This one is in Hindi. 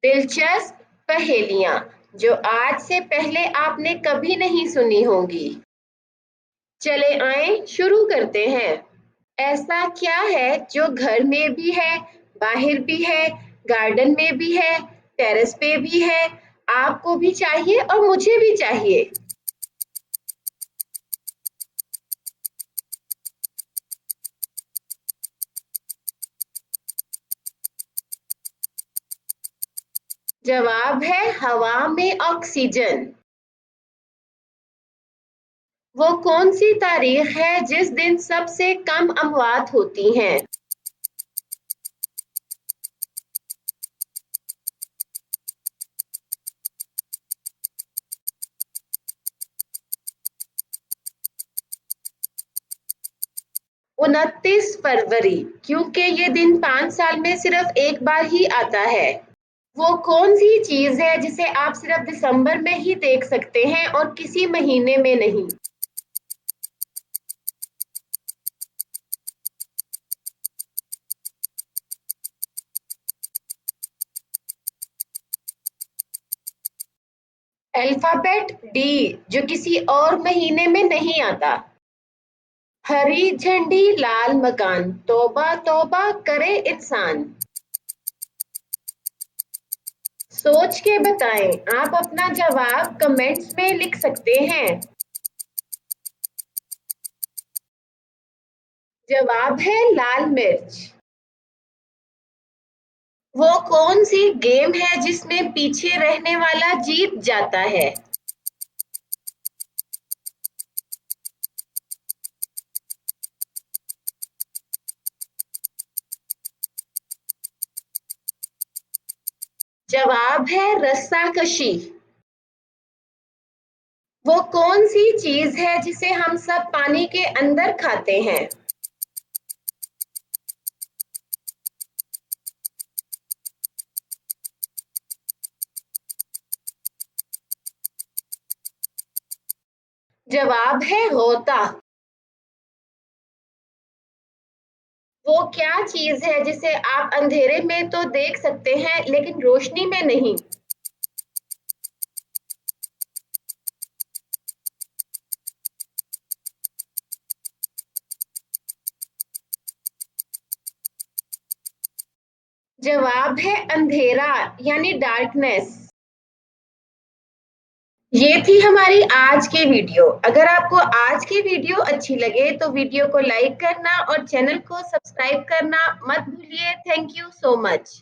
दिलचस्प पहेलियां जो आज से पहले आपने कभी नहीं सुनी होंगी। चले आए शुरू करते हैं। ऐसा क्या है जो घर में भी है, बाहर भी है, गार्डन में भी है, टेरेस पे भी है, आपको भी चाहिए और मुझे भी चाहिए। जवाब है हवा में ऑक्सीजन। वो कौन सी तारीख है जिस दिन सबसे कम अमवात होती हैं? उनतीस फरवरी, क्योंकि ये दिन 5 साल में सिर्फ एक बार ही आता है। वो कौन सी चीज है जिसे आप सिर्फ दिसंबर में ही देख सकते हैं और किसी महीने में नहीं? अल्फाबेट डी, जो किसी और महीने में नहीं आता। हरी झंडी लाल मकान, तौबा तौबा करे इंसान। सोच के बताएं, आप अपना जवाब कमेंट्स में लिख सकते हैं। जवाब है लाल मिर्च। वो कौन सी गेम है जिसमें पीछे रहने वाला जीत जाता है? जवाब है रस्साकशी। वो कौन सी चीज है जिसे हम सब पानी के अंदर खाते हैं? जवाब है होता। वो क्या चीज है जिसे आप अंधेरे में तो देख सकते हैं लेकिन रोशनी में नहीं? जवाब है अंधेरा, यानी डार्कनेस। ये थी हमारी आज की वीडियो। अगर आपको आज की वीडियो अच्छी लगे तो वीडियो को लाइक करना और चैनल को सब्सक्राइब करना मत भूलिए। Thank you so much.